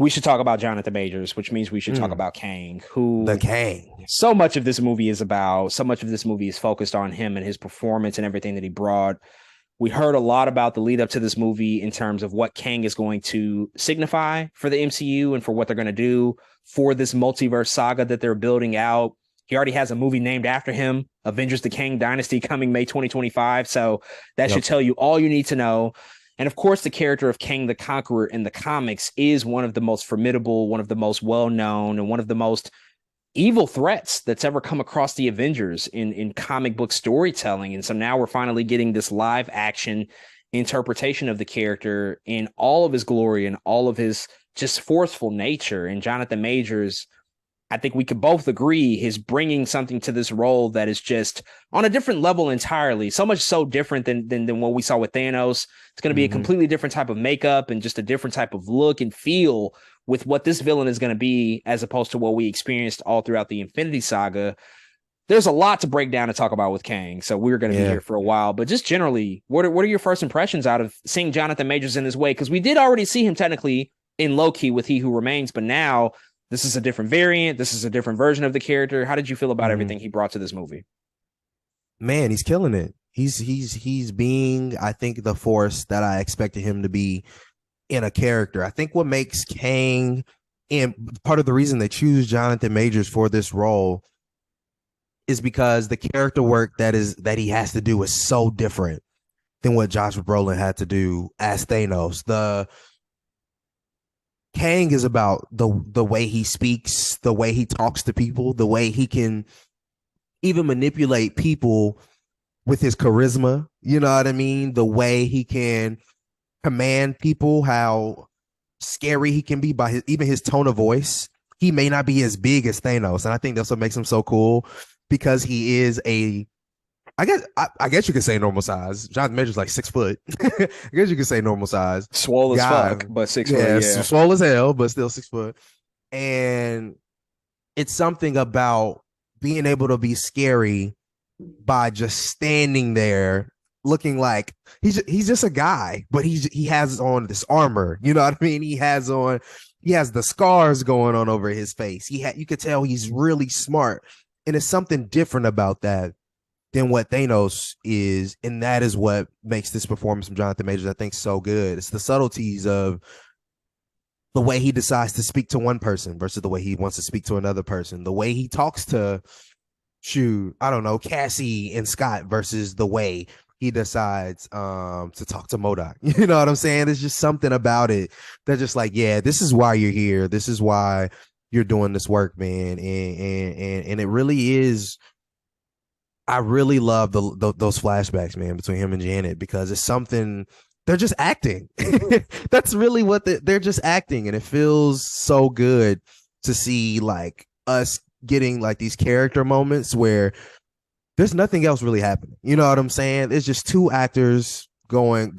We should talk about Jonathan Majors, which means we should talk Mm, about Kang, the who Kang. so much of this movie is about. So much of this movie is focused on him and his performance and everything that he brought. We heard a lot about the lead up to this movie in terms of what Kang is going to signify for the MCU and for what they're going to do for this multiverse saga that they're building out. He already has a movie named after him, Avengers: The Kang Dynasty, coming May 2025. So that should Yep. tell you all you need to know. And of course, the character of Kang the Conqueror in the comics is one of the most formidable, one of the most well known, and one of the most evil threats that's ever come across the Avengers in comic book storytelling. And so now we're finally getting this live action interpretation of the character in all of his glory and all of his just forceful nature. And Jonathan Majors, I think we could both agree, is bringing something to this role that is just on a different level entirely. So much so different than what we saw with Thanos. It's going to be a Hmm. completely different type of makeup and just a different type of look and feel with what this villain is going to be, as opposed to what we experienced all throughout the Infinity Saga. There's a lot to break down and talk about with Kang, so we're going to be Yeah. here for a while. But just generally, what are your first impressions out of seeing Jonathan Majors in this way? Because we did already see him technically in Loki with He Who Remains, but now this is a different variant. This is a different version of the character. How did you feel about Hmm. everything he brought to this movie? Man, he's killing it. He's being, I think, the force that I expected him to be in a character. I think what makes Kang, and part of the reason they choose Jonathan Majors for this role, is because the character work that he has to do is so different than what Josh Brolin had to do as Thanos. The Kang is about the way he speaks, the way he talks to people, the way he can even manipulate people with his charisma. You know what I mean? The way he can command people, how scary he can be by even his tone of voice. He may not be as big as Thanos, and I think that's what makes him so cool because he is a. I guess you could say normal size. Jonathan Major's like 6 foot. I guess you could say normal size Swole as guy. fuck, but 6 foot, Yeah, yeah. swole as hell, but still 6 foot. And it's something about being able to be scary by just standing there looking like he's just a guy, but he has on this armor. You know what I mean? He has the scars going on over his face. You could tell he's really smart, and it's something different about that than what Thanos is, and that is what makes this performance from Jonathan Majors, I think, so good. It's the subtleties of the way he decides to speak to one person versus the way he wants to speak to another person, the way he talks to shoot, I don't know, Cassie and Scott versus the way he decides to talk to Modoc. You know what I'm saying? There's just something about it that's just like, yeah, this is why you're here. This is why you're doing this work, man. And it really is. I really love those flashbacks, man, between him and Janet because it's something they're just acting. That's really what they're just acting, and it feels so good to see like us getting like these character moments where there's nothing else really happening. You know what I'm saying? It's just two actors going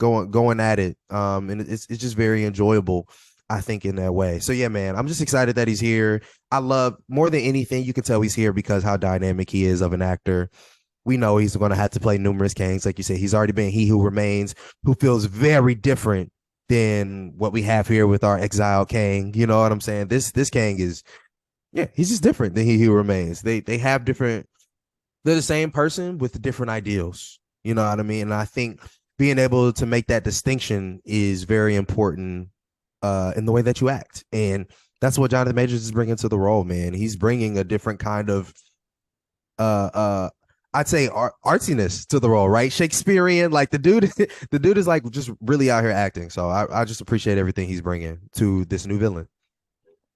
at it. And it's just very enjoyable, I think, in that way. So yeah, man, I'm just excited that he's here. I love more than anything, you can tell he's here because how dynamic he is of an actor. We know he's going to have to play numerous Kangs. Like you said, he's already been He Who Remains, who feels very different than what we have here with our exiled Kang. You know what I'm saying? This Kang is, yeah, he's just different than He Who Remains. They have different, they're the same person with different ideals. You know what I mean? And I think being able to make that distinction is very important in the way that you act. And that's what Jonathan Majors is bringing to the role, man. He's bringing a different kind of uh uh I'd say artsiness to the role, right? Shakespearean, like the dude, the dude is like just really out here acting. So I just appreciate everything he's bringing to this new villain.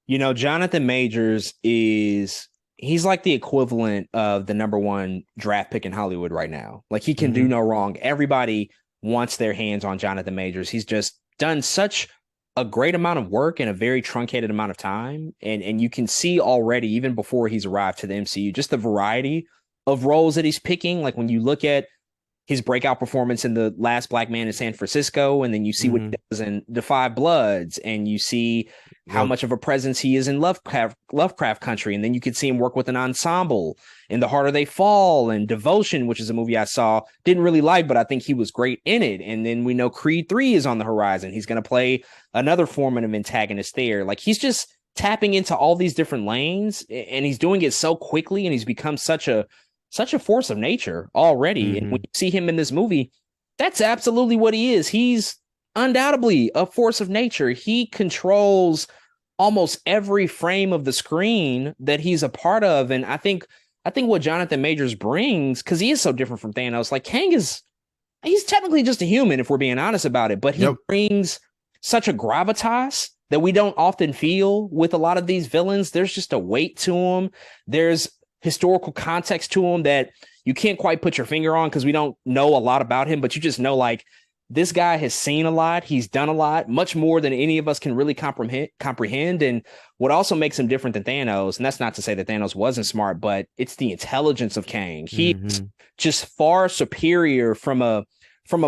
Jonathan Majors is he's like the equivalent of the number one draft pick in Hollywood right now. Like he can do Mm-hmm. no wrong. Everybody wants their hands on Jonathan Majors. He's just done such a great amount of work in a very truncated amount of time. And you can see already, even before he's arrived to the MCU, just the variety of roles that he's picking. Like when you look at his breakout performance in The Last Black Man in San Francisco, and then you see what he Hmm. does in The Five Bloods, and you see how Yep. much of a presence he is in Lovecraft Country, and then you could see him work with an ensemble in The Harder They Fall and Devotion, which is a movie I saw, didn't really like, but I think he was great in it. And then we know Creed 3 is on the horizon. He's going to play another form of antagonist there. Like he's just tapping into all these different lanes, and he's doing it so quickly, and he's become such a force of nature already. And when Hmm. you see him in this movie, that's absolutely what he is. He's undoubtedly a force of nature. He controls almost every frame of the screen that he's a part of. And I think what Jonathan Majors brings, because he is so different from Thanos, like Kang is he's technically just a human if we're being honest about it, but he Yep. brings such a gravitas that we don't often feel with a lot of these villains. There's just a weight to him. There's historical context to him that you can't quite put your finger on because we don't know a lot about him, but you just know like this guy has seen a lot, he's done a lot, much more than any of us can really comprehend. And what also makes him different than Thanos, and that's not to say that Thanos wasn't smart, but it's the intelligence of Kang. He's Hmm. just far superior from a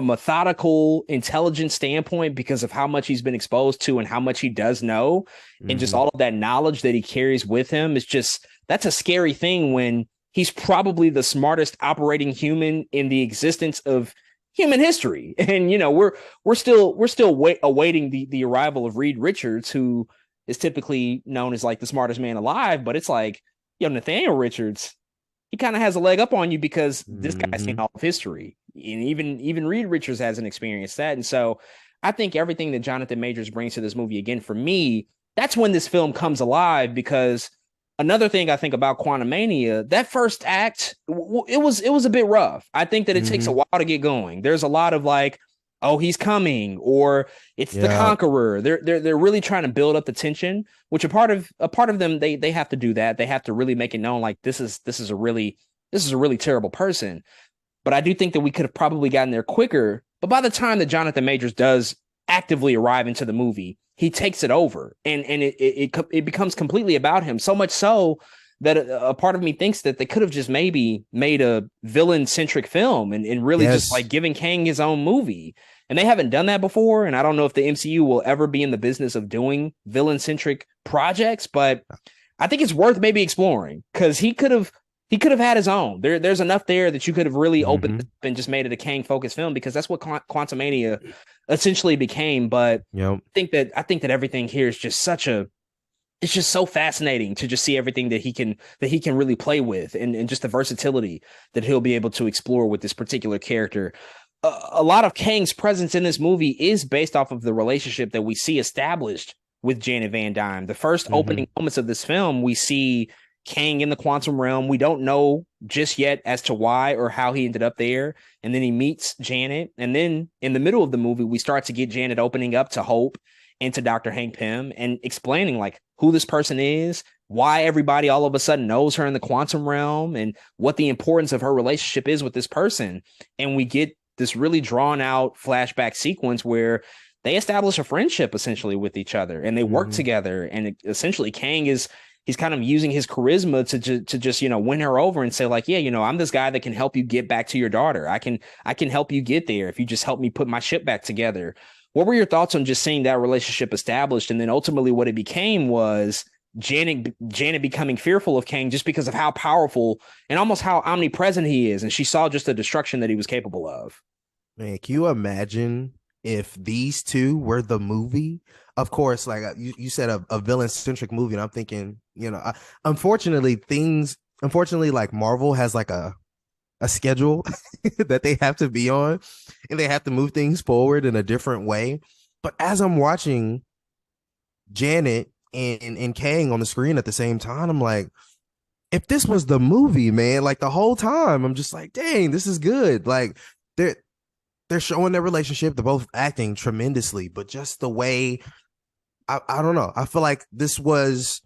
methodical, intelligent standpoint because of how much he's been exposed to and how much he does know, and just Hmm. all of that knowledge that he carries with him is just that's a scary thing when he's probably the smartest operating human in the existence of human history. And we're still awaiting the arrival of Reed Richards, who is typically known as like the smartest man alive, but it's like, Nathaniel Richards, he kind of has a leg up on you because this guy's seen Hmm. all of history, and even Reed Richards hasn't experienced that. And so I think everything that Jonathan Majors brings to this movie, again, for me, that's when this film comes alive. Because another thing I think about Quantumania, that first act, it was a bit rough. I think that it takes a Hmm. while to get going. There's a lot of like, oh, he's coming, or it's the Yeah. Conqueror. They're really trying to build up the tension, which a part of them, they have to do that. They have to really make it known like this is a really terrible person. But I do think that we could have probably gotten there quicker. But by the time that Jonathan Majors does actively arrive into the movie, he takes it over, and it becomes completely about him. So much so that a part of me thinks that they could have just maybe made a villain centric film, and really just like Yes. giving Kang his own movie. And they haven't done that before. And I don't know if the MCU will ever be in the business of doing villain centric projects, but I think it's worth maybe exploring because he could have had his own. There's enough there that you could have really opened Hmm. it up and just made it a Kang focused film, because that's what Quantumania essentially became. But Yep. I think that everything here is just it's just so fascinating to just see everything that he can really play with, and just the versatility that he'll be able to explore with this particular character. A lot of Kang's presence in this movie is based off of the relationship that we see established with Janet Van Dyne. The first Hmm. opening moments of this film, we see Kang in the quantum realm. We don't know just yet as to why or how he ended up there. And then he meets Janet. And then in the middle of the movie, we start to get Janet opening up to Hope and to Dr. Hank Pym and explaining like who this person is, why everybody all of a sudden knows her in the quantum realm, and what the importance of her relationship is with this person. And we get this really drawn out flashback sequence where they establish a friendship essentially with each other, and they work Hmm. together. And essentially Kang is he's kind of using his charisma to just win her over and say like, yeah, I'm this guy that can help you get back to your daughter. I can help you get there if you just help me put my ship back together. What were your thoughts on just seeing that relationship established, and then ultimately what it became was Janet becoming fearful of Kang just because of how powerful and almost how omnipresent he is, and she saw just the destruction that he was capable of. Man, can you imagine if these two were the movie? Of course, like you said, a villain centric movie, and I'm thinking, unfortunately, like Marvel has like a schedule that they have to be on, and they have to move things forward in a different way. But as I'm watching Janet and Kang on the screen at the same time, I'm like, if this was the movie, man, like the whole time, I'm just like, dang, this is good. Like they're they're showing their relationship. They're both acting tremendously, but just the way I don't know. I feel like this was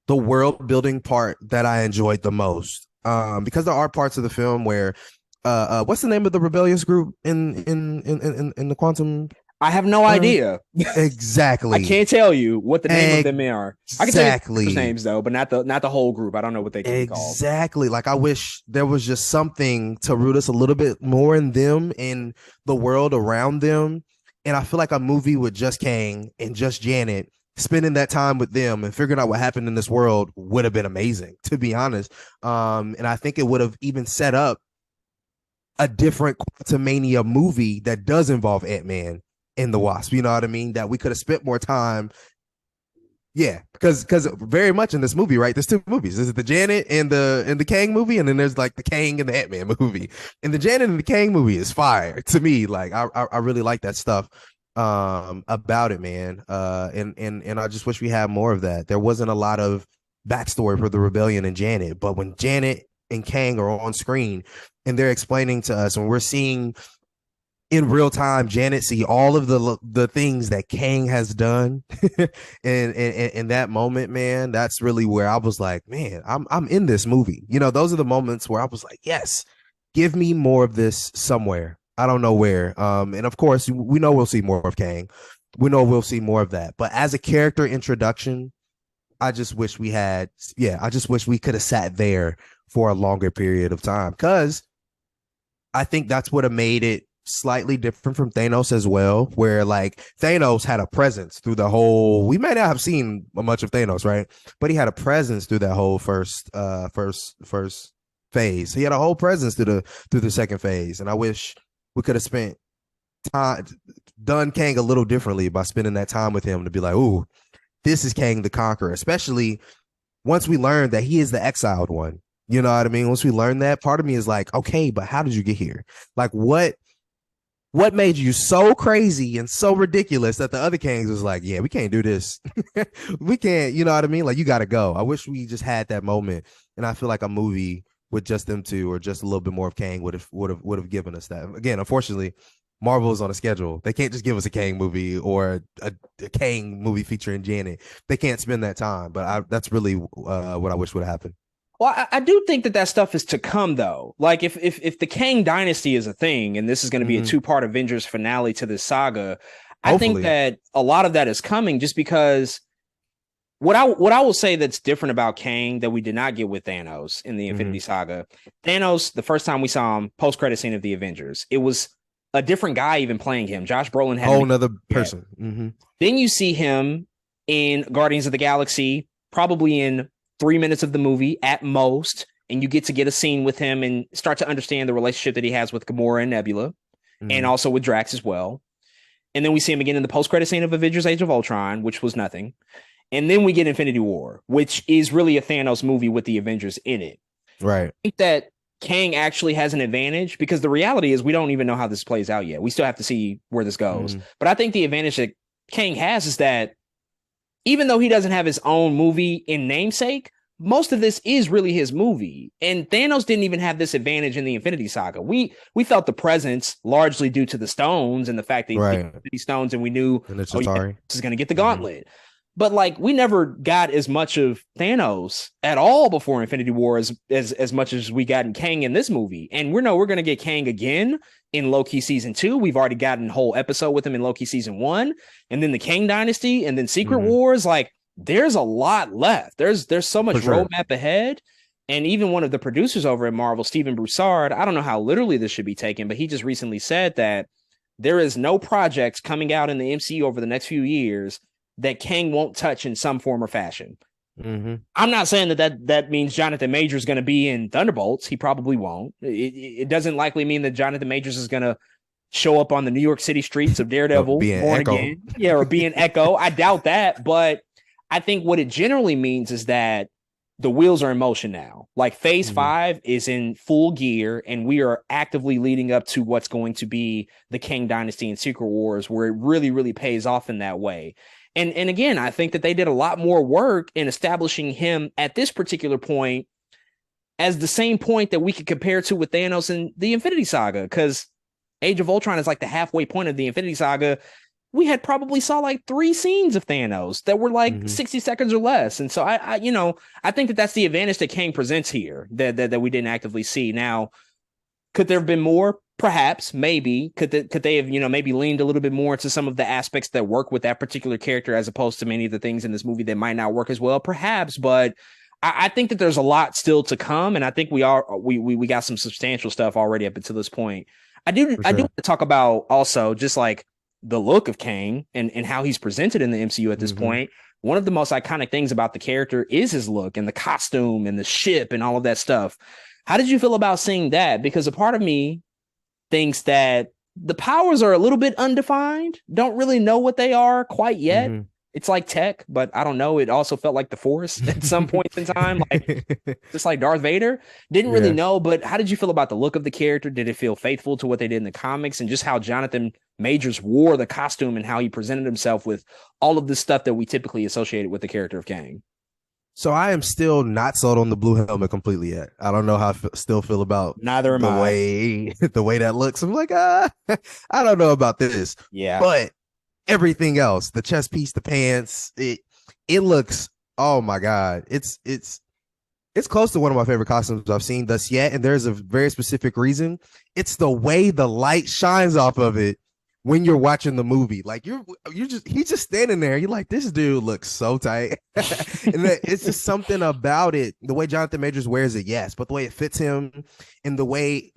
the world building part that I enjoyed the most. Because there are parts of the film where what's the name of the rebellious group in the quantum? I have no idea. I Exactly. can't tell you what the name of them are. I can tell you the characters' Exactly. names though, but not the whole group. I don't know what they could be called. Exactly. Like I wish there was just something to root us a little bit more in them and the world around them. And I feel like a movie with just Kang and just Janet spending that time with them and figuring out what happened in this world would have been amazing, to be honest. And I think it would have even set up a different Quantumania movie that does involve Ant-Man and the Wasp. You know what I mean? That we could have spent more time. Yeah, because very much in this movie, right? There's two movies. There's the Janet and the Kang movie, and then there's like the Kang and the Ant-Man movie. And the Janet and the Kang movie is fire to me. Like I really like that stuff about it, man. And I just wish we had more of that. There wasn't a lot of backstory for the rebellion and Janet, but when Janet and Kang are on screen and they're explaining to us, and we're seeing in real time Janet see all of the things that Kang has done and in that moment, man, that's really where I was like, man, I'm in this movie. You know, those are the moments where I was like, yes, give me more of this somewhere. I don't know where. And of course, we know we'll see more of Kang. We know we'll see more of that. But as a character introduction, I just wish we had, yeah, I just wish we could have sat there for a longer period of time, because I think that's what have made it slightly different from Thanos as well, where like Thanos had a presence through the whole, we may not have seen much of Thanos, right? But he had a presence through that whole first phase. He had a whole presence through the second phase. And I wish we could have spent time, done Kang a little differently by spending that time with him to be like, ooh, this is Kang the Conqueror, especially once we learned that he is the exiled one. You know what I mean? Once we learned that, part of me is like, okay, but how did you get here? Like, what made you so crazy and so ridiculous that the other Kangs was like, yeah, we can't do this. We can't, you know what I mean? Like, you got to go. I wish we just had that moment. And I feel like a movie with just them two or just a little bit more of Kang would have given us that. Again, unfortunately, Marvel is on a schedule. They can't just give us a Kang movie or a Kang movie featuring Janet. They can't spend that time. But that's really what I wish would have happened. Well, I do think that stuff is to come, though. Like, if the Kang Dynasty is a thing, and this is going to be a two-part Avengers finale to this saga, I think that a lot of that is coming, just because what I will say that's different about Kang that we did not get with Thanos in the Infinity Saga. Thanos, the first time we saw him, post-credit scene of the Avengers, it was a different guy even playing him. Josh Brolin had a whole another person. Then you see him in Guardians of the Galaxy, probably in 3 minutes of the movie at most, and you get a scene with him and start to understand the relationship that he has with Gamora and Nebula, and also with Drax as well. And then we see him again in the post-credit scene of Avengers: Age of Ultron, which was nothing. And then we get Infinity War, which is really a Thanos movie with the Avengers in it. Right. I think that Kang actually has an advantage, because the reality is we don't even know how this plays out yet. We still have to see where this goes. But I think the advantage that Kang has is that even though he doesn't have his own movie in namesake, most of this is really his movie. And Thanos didn't even have this advantage in the Infinity Saga. We felt the presence largely due to the stones and the fact that he picked these stones, and we knew, this is going to get the gauntlet. But like, we never got as much of Thanos at all before Infinity War as much as we got in Kang in this movie. And we're going to get Kang again in Loki season 2. We've already gotten a whole episode with him in Loki season 1, and then the Kang Dynasty, and then Secret Wars. Like, there's a lot left. There's so much roadmap ahead. And even one of the producers over at Marvel, Steven Broussard, I don't know how literally this should be taken, but he just recently said that there is no projects coming out in the MCU over the next few years that Kang won't touch in some form or fashion. I'm not saying that means Jonathan Majors is going to be in Thunderbolts. He probably won't. It doesn't likely mean that Jonathan Majors is going to show up on the New York City streets of Daredevil, born again. Yeah, or be an Echo. I doubt that. But I think what it generally means is that the wheels are in motion now. Like, phase 5 is in full gear, and we are actively leading up to what's going to be the Kang Dynasty and Secret Wars, where it really, really pays off in that way. And again, I think that they did a lot more work in establishing him at this particular point as the same point that we could compare to with Thanos and the Infinity Saga, because Age of Ultron is like the halfway point of the Infinity Saga. We had probably saw like 3 scenes of Thanos that were like 60 seconds or less. And so I think that that's the advantage that Kang presents here that we didn't actively see. Now, could there have been more? Perhaps, maybe could they have maybe leaned a little bit more into some of the aspects that work with that particular character as opposed to many of the things in this movie that might not work as well. Perhaps, but I think that there's a lot still to come, and I think we got some substantial stuff already up until this point. For I do sure. want to talk about also just like the look of Kang and how he's presented in the MCU at this Hmm. point. One of the most iconic things about the character is his look and the costume and the ship and all of that stuff. How did you feel about seeing that? Because a part of me thinks that the powers are a little bit undefined, don't really know what they are quite yet. Hmm. It's like tech, but I don't know. It also felt like the Force at some points in time, like just like Darth Vader. Didn't really Yeah. know, but how did you feel about the look of the character? Did it feel faithful to what they did in the comics and just how Jonathan Majors wore the costume and how he presented himself with all of the stuff that we typically associated with the character of Kang? So I am still not sold on the blue helmet completely yet. I don't know how still feel about Neither am the I. way the way that looks. I'm like, I don't know about this. Yeah. But everything else, the chest piece, the pants, it looks, oh my God. It's close to one of my favorite costumes I've seen thus yet, and there's a very specific reason. It's the way the light shines off of it when you're watching the movie. Like you're just he's just standing there. You're like, this dude looks so tight. And it's just something about it. The way Jonathan Majors wears it, yes, but the way it fits him and the way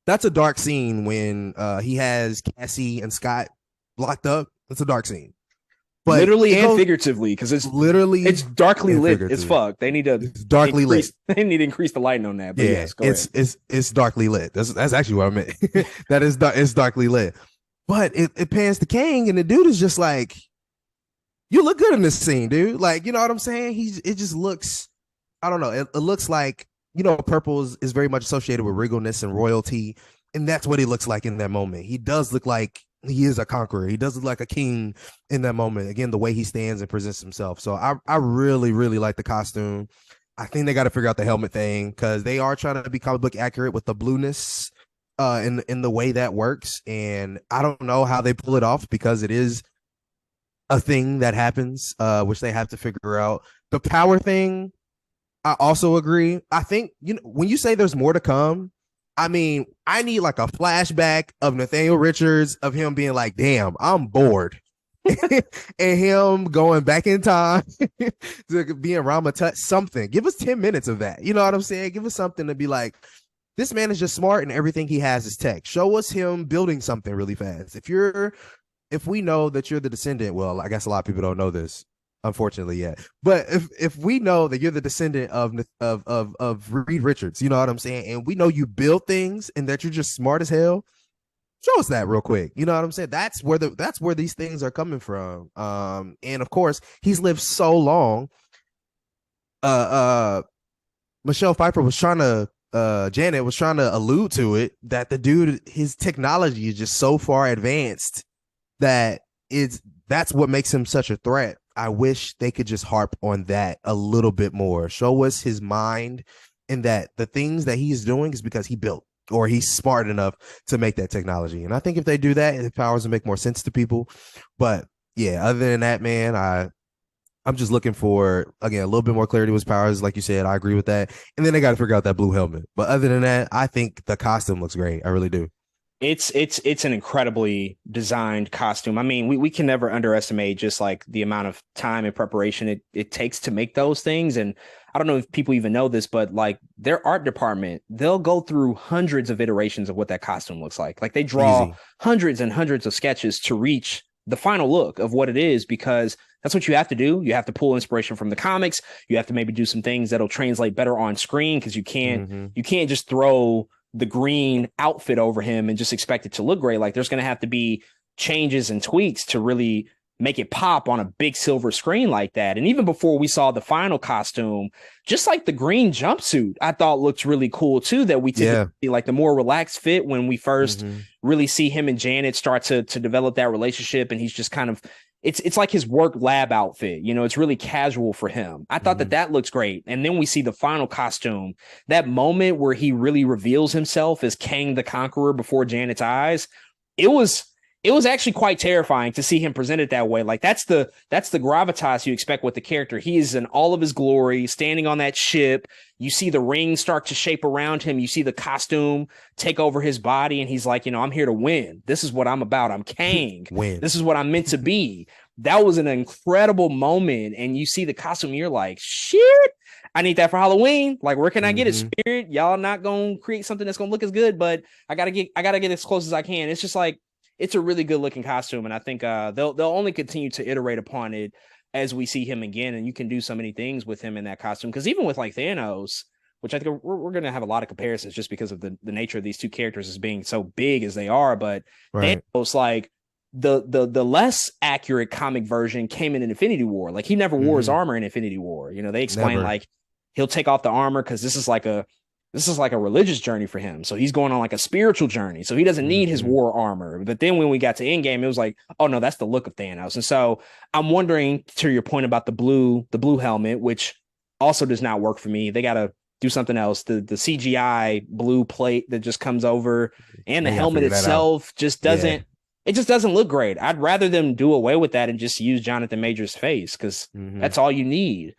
that's a dark scene when he has Cassie and Scott locked up. It's a dark scene. But Literally it and goes figuratively, because literally it's darkly and lit as figuratively. fuck. They need to It's darkly lit. increase they need to increase the lighting on that. But Yeah, yes, go ahead. it's darkly lit. That's actually what I meant. That is it's darkly lit. But it pans to Kang, and the dude is just like, you look good in this scene, dude. Like, you know what I'm saying? It just looks, I don't know. It looks like, purple is very much associated with regalness and royalty. And that's what he looks like in that moment. He does look like he is a conqueror. He does look like a king in that moment. Again, the way he stands and presents himself. So I really, really like the costume. I think they got to figure out the helmet thing because they are trying to be comic book accurate with the blueness in the way that works. And I don't know how they pull it off because it is a thing that happens, which they have to figure out. The power thing, I also agree. I think when you say there's more to come, I mean, I need like a flashback of Nathaniel Richards of him being like, "Damn, I'm bored," and him going back in time to being Rama Tut. Something. Give us 10 minutes of that. You know what I'm saying? Give us something to be like, this man is just smart and everything he has is tech. Show us him building something really fast. If we know that you're the descendant, well, I guess a lot of people don't know this, unfortunately, yet. But if we know that you're the descendant of Reed Richards, you know what I'm saying, and we know you build things and that you're just smart as hell, show us that real quick. You know what I'm saying? That's where these things are coming from. And of course, he's lived so long. Uh, Michelle Pfeiffer was trying to. Janet was trying to allude to it that the dude, his technology is just so far advanced that that's what makes him such a threat. I wish they could just harp on that a little bit more. Show us his mind and that the things that he's doing is because he built or he's smart enough to make that technology. And I think if they do that, it powers will make more sense to people. But yeah, other than that, man, I'm just looking for, again, a little bit more clarity with his powers. Like you said, I agree with that. And then they got to figure out that blue helmet. But other than that, I think the costume looks great. I really do. It's an incredibly designed costume. I mean, we can never underestimate just like the amount of time and preparation it takes to make those things. And I don't know if people even know this, but like their art department, they'll go through hundreds of iterations of what that costume looks like. Like they draw Easy. hundreds and hundreds of sketches to reach the final look of what it is because that's what you have to do. You have to pull inspiration from the comics. You have to maybe do some things that'll translate better on screen because you can't just throw the green outfit over him and just expect it to look great. Like there's going to have to be changes and tweaks to really make it pop on a big silver screen like that. And even before we saw the final costume, just like the green jumpsuit, I thought looked really cool too, that we typically see like the more relaxed fit when we 1st really see him and Janet start to develop that relationship. And he's just kind of, it's like his work lab outfit. You know, it's really casual for him. I thought that looks great. And then we see the final costume, that moment where he really reveals himself as Kang the Conqueror before Janet's eyes. It was it was actually quite terrifying to see him presented that way. Like that's the gravitas you expect with the character. He is in all of his glory, standing on that ship. You see the rings start to shape around him. You see the costume take over his body, and he's like, I'm here to win. This is what I'm about. I'm Kang. Win. This is what I'm meant to be. That was an incredible moment. And you see the costume, you're like, shit, I need that for Halloween. Like, where can I get it? Spirit, y'all not gonna create something that's gonna look as good, but I gotta get as close as I can. It's just like, it's a really good looking costume, and I think they'll only continue to iterate upon it as we see him again. And you can do so many things with him in that costume, because even with like Thanos, which I think we're going to have a lot of comparisons just because of the nature of these two characters as being so big as they are. But Thanos, like the less accurate comic version came in Infinity War. Like he never wore his armor in Infinity War. They explain like he'll take off the armor because this is like a religious journey for him. So he's going on like a spiritual journey. So he doesn't need his war armor. But then when we got to Endgame, it was like, oh no, that's the look of Thanos. And so I'm wondering, to your point about the blue helmet, which also does not work for me. They got to do something else. The CGI blue plate that just comes over, and the helmet itself just doesn't, it just doesn't look great. I'd rather them do away with that and just use Jonathan Major's face, because that's all you need.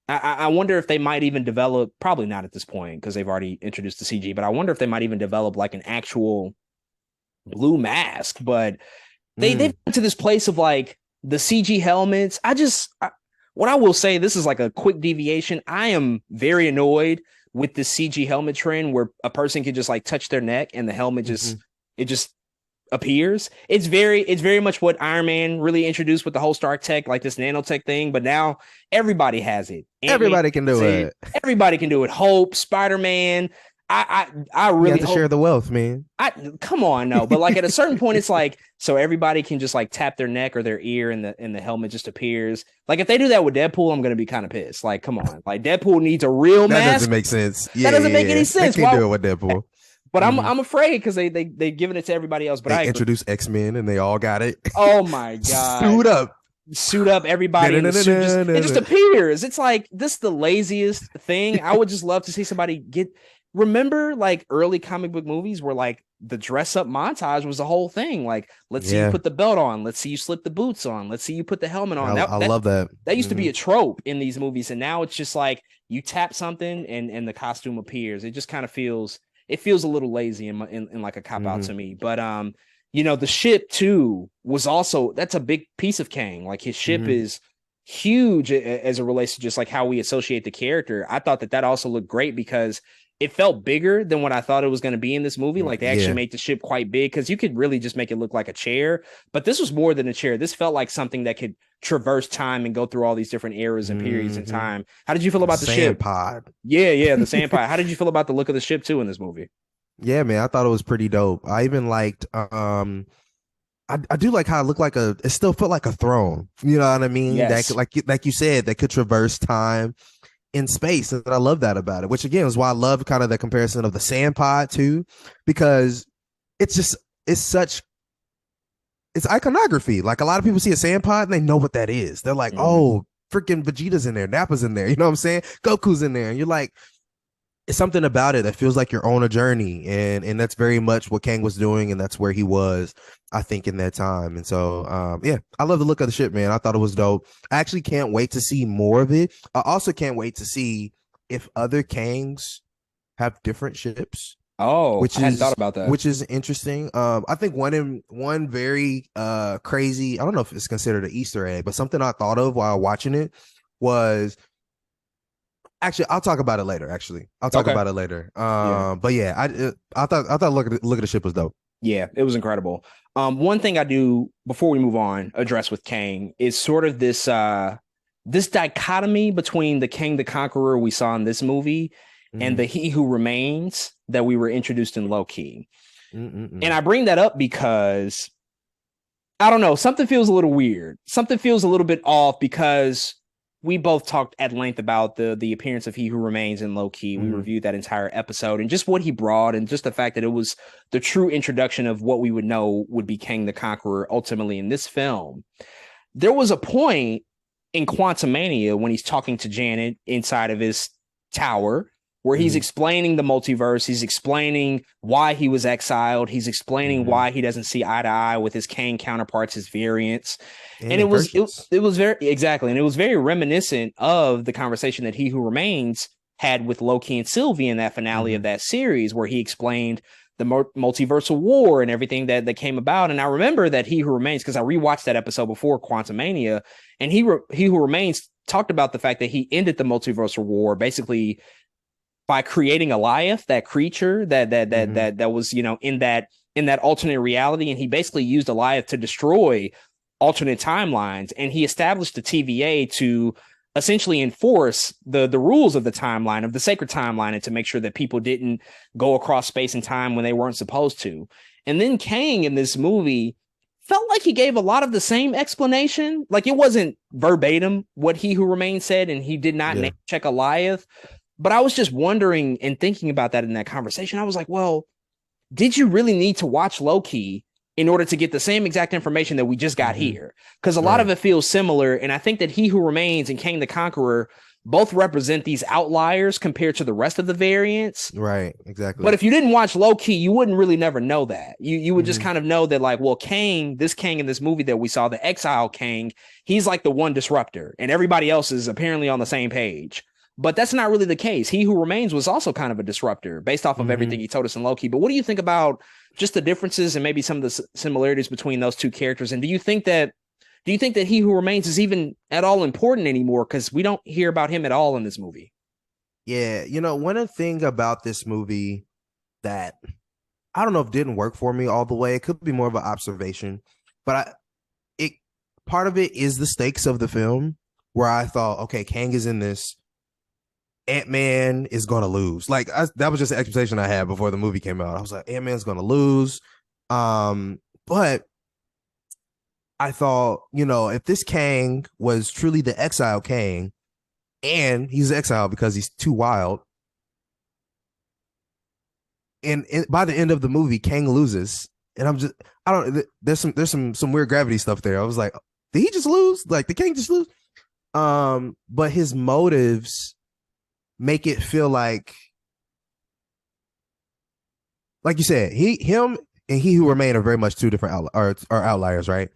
I wonder if they might even develop, probably not at this point because they've already introduced the CG, but I wonder if they might even develop like an actual blue mask. But they've got to this place of like the CG helmets. What I will say, this is like a quick deviation. I am very annoyed with the CG helmet trend where a person can just like touch their neck and the helmet it just appears. It's very much what Iron Man really introduced with the whole Stark tech, like this nanotech thing. But now everybody has it. Everybody can do it. Everybody can do it. Hope, Spider-Man. I really have to share the wealth, man. Come on, no. But like at a certain point, it's like, so everybody can just like tap their neck or their ear and the helmet just appears. Like if they do that with Deadpool, I'm gonna be kind of pissed. Like, come on. Like Deadpool needs a real mask. That doesn't make sense. That doesn't make any sense. They can't do it with Deadpool. But I'm afraid because they've given it to everybody else. But they introduced X-Men and they all got it. Oh my god! Suit up, everybody. In the suit it just appears. It's like this is the laziest thing. I would just love to see somebody get. Remember, like early comic book movies where like the dress up montage was the whole thing. Like, let's see you put the belt on. Let's see you slip the boots on. Let's see you put the helmet on. I love that. That used to be a trope in these movies, and now it's just like you tap something and the costume appears. It just kind of feels. It feels a little lazy in like a cop out to me. But the ship too was also, that's a big piece of Kang. Like his ship is huge as it relates to just like how we associate the character. I thought that also looked great because it felt bigger than what I thought it was going to be in this movie. Like they actually made the ship quite big, because you could really just make it look like a chair, but this was more than a chair. This felt like something that could traverse time and go through all these different eras and periods in time. How did you feel about the ship? Pod. Yeah, the sand pod. How did you feel about the look of the ship too in this movie? Yeah, man, I thought it was pretty dope. I even liked I do like how it looked like it still felt like a throne. You know what I mean? Yes. That like you said, that could traverse time in space. And I love that about it, which again is why I love kind of the comparison of the sand pod too, because it's iconography. Like a lot of people see a sand pod and they know what that is. They're like, oh, freaking Vegeta's in there, Nappa's in there, you know what I'm saying? Goku's in there. And you're like, it's something about it that feels like you're on a journey. And that's very much what Kang was doing, and that's where he was, I think, in that time. And so I love the look of the ship, man. I thought it was dope. I actually can't wait to see more of it. I also can't wait to see if other Kangs have different ships. Oh, I hadn't thought about that. Which is interesting. I think one very crazy, I don't know if it's considered an Easter egg, but something I thought of while watching it was, actually, I'll talk about it later. But yeah, I thought look at the ship was dope. Yeah, it was incredible. One thing I do before we move on address with Kang is sort of this dichotomy between the Kang the Conqueror we saw in this movie and the He Who Remains that we were introduced in Loki. And I bring that up because I don't know, something feels a little weird. Something feels a little bit off, because we both talked at length about the appearance of He Who Remains in Loki. We reviewed that entire episode and just what he brought, and just the fact that it was the true introduction of what we would know would be Kang the Conqueror ultimately in this film. There was a point in Quantumania when he's talking to Janet inside of his tower where he's Mhm. explaining the multiverse, he's explaining why he was exiled, he's explaining Mhm. why he doesn't see eye to eye with his Kang counterparts, his variants. And And it was it, incursions. it was very exactly, and it was very reminiscent of the conversation that He Who Remains had with Loki and Sylvie in that finale of Mhm. that series, where he explained the multiversal war and everything that came about. And I remember that He Who Remains, because I rewatched that episode before Quantumania, and He Who Remains talked about the fact that he ended the multiversal war basically by creating Goliath, that creature Mhm. that was, in that alternate reality, and he basically used Goliath to destroy alternate timelines, and he established the TVA to essentially enforce the rules of the timeline, of the sacred timeline, and to make sure that people didn't go across space and time when they weren't supposed to. And then Kang in this movie felt like he gave a lot of the same explanation. Like, it wasn't verbatim what He Who Remains said, and he did not Yeah. name check Goliath. But I was just wondering and thinking about that in that conversation. I was like, well, did you really need to watch Loki in order to get the same exact information that we just got Mhm. here? Because a lot of Right. it feels similar. And I think that He Who Remains and Kang the Conqueror both represent these outliers compared to the rest of the variants. Right. But Exactly. if you didn't watch Loki, you wouldn't really never know that. You would just Mhm. kind of know that, like, well, Kang in this movie that we saw, the Exile Kang, he's like the one disruptor, and everybody else is apparently on the same page. But that's not really the case. He Who Remains was also kind of a disruptor based off of everything Mhm. he told us in Loki. But what do you think about just the differences and maybe some of the similarities between those two characters? And do you think that He Who Remains is even at all important anymore? Because we don't hear about him at all in this movie. Yeah, one thing about this movie that I don't know if didn't work for me all the way. It could be more of an observation, but it part of it is the stakes of the film where I thought, okay, Kang is in this. Ant-Man is gonna lose. Like that was just the expectation I had before the movie came out. I was like, Ant-Man's gonna lose. But I thought, if this Kang was truly the exile Kang, and he's exiled because he's too wild, and by the end of the movie, Kang loses, and I don't. There's some weird gravity stuff there. I was like, did he just lose? Like, did Kang just lose? But his motives make it feel like you said, him and He Who Remain are very much two different are outliers, right?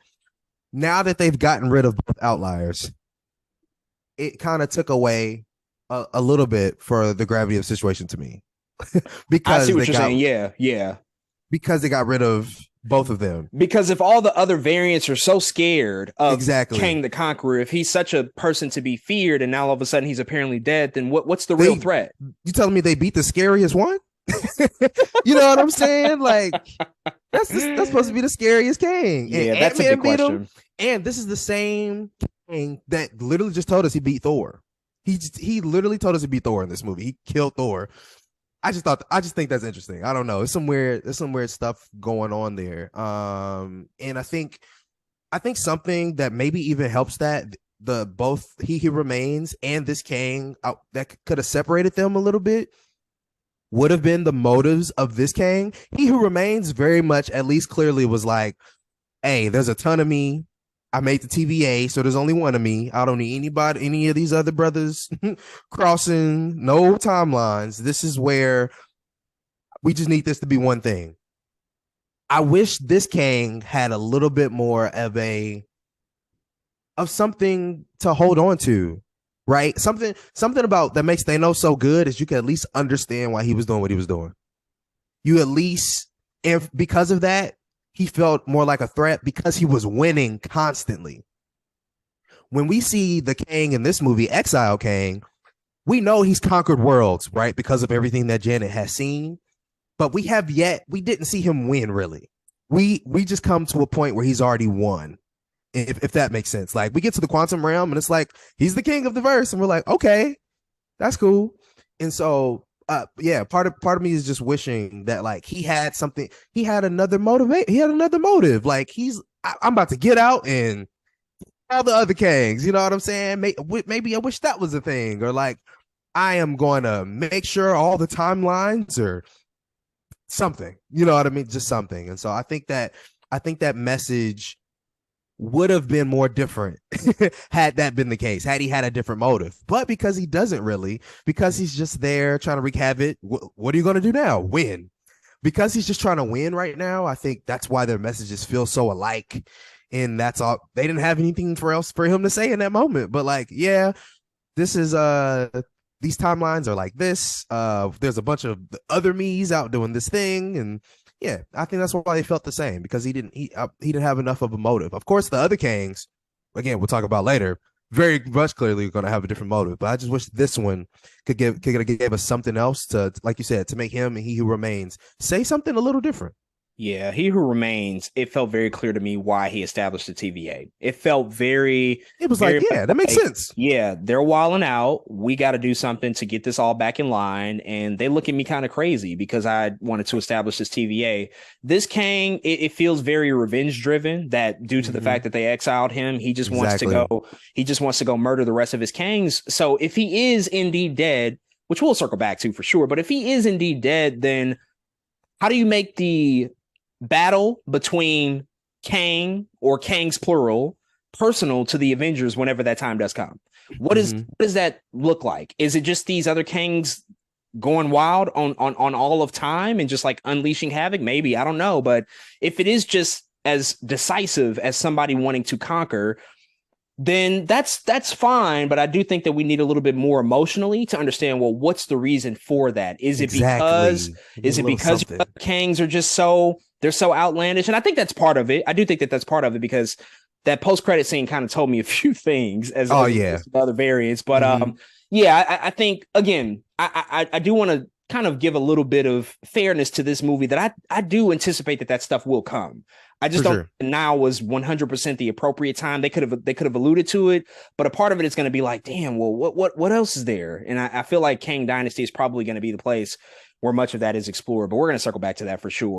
Now that they've gotten rid of both outliers, it kind of took away a little bit for the gravity of the situation to me I see because what you're saying. Yeah, yeah. they got rid of both of them. Because if all the other variants are so scared of Exactly. Kang the Conqueror, if he's such a person to be feared, and now all of a sudden he's apparently dead, then what's the real They threat? You telling me they beat the scariest one? You know what I'm saying? Like that's supposed to be the scariest Kang. And Yeah, that's a Ant-Man big beat him. question. And this is the same Kang that literally just told us he beat Thor. He literally told us he beat Thor in this movie. He killed Thor. I just think that's interesting. I don't know. There's some weird stuff going on there. And I think something that maybe even helps that the both He Remains and this Kang that could have separated them a little bit would have been the motives of this Kang. He Who Remains very much, at least clearly, was like, hey, there's a ton of me. I made the TVA, so there's only one of me. I don't need any of these other brothers crossing no timelines. This is where we just need this to be one thing. I wish this Kang had a little bit more of something to hold on to, right? Something about that makes Thanos so good is you can at least understand why he was doing what he was doing. You at least, if because of that, he felt more like a threat because he was winning constantly. When we see the Kang in this movie, Exile Kang, we know he's conquered worlds, right? Because of everything that Janet has seen. But we didn't see him win really. We just come to a point where he's already won. If that makes sense. Like we get to the quantum realm and it's like he's the king of the verse, and we're like, okay, that's cool. And so yeah, part of me is just wishing that like he had something, he had another motive. Like I'm about to get out and all the other Kangs, you know what I'm saying? Maybe I wish that was a thing, or like I am going to make sure all the timelines are something, you know what I mean? Just something. And so I think that message would have been more different had that been the case, had he had a different motive. But because he doesn't really, because he's just there trying to wreak havoc, what are you going to do now? Win. Because he's just trying to win right now, I think that's why their messages feel so alike. And that's all. They didn't have anything for else for him to say in that moment. But like, yeah, this is these timelines are like this. There's a bunch of other me's out doing this thing, and yeah, I think that's why they felt the same, because he didn't have enough of a motive. Of course, the other Kangs, again, we'll talk about later, very much clearly going to have a different motive. But I just wish this one could give us something else to, like you said, to make him and He Who Remains say something a little different. Yeah, He Who Remains, it felt very clear to me why he established the TVA. It felt very, It was like, very much yeah, that makes like, sense. yeah, they're wilding out. We got to do something to get this all back in line. And they look at me kind of crazy because I wanted to establish this TVA. This Kang, it feels very revenge driven, that due to the fact that they exiled him, Exactly. he just wants to go murder the rest of his Kangs. So if he is indeed dead, which we'll circle back to for sure, but if he is indeed dead, then how do you make the battle between Kang or Kangs plural personal to the Avengers whenever that time does come? Mm-hmm. What does that look like? Is it just these other Kangs going wild on all of time and just like unleashing havoc? Maybe, I don't know, but if it is just as decisive as somebody wanting to conquer, then that's fine. But I do think that we need a little bit more emotionally to understand, well, what's the reason for that? Exactly. We need Is a it little because something. Kangs are just so they're so outlandish? And I think that's part of it. I do think that that's part of it because that post credit scene kind of told me a few things Oh as yeah. opposed to the other variants. But Mm-hmm. yeah, I think again, I do want to kind of give a little bit of fairness to this movie that I do anticipate that stuff will come. I just For don't sure. think now was 100% the appropriate time. They could have alluded to it, but a part of it is going to be like, damn, well, what else is there? And I feel like Kang Dynasty is probably going to be the place where much of that is explored. But we're going to circle back to that for sure.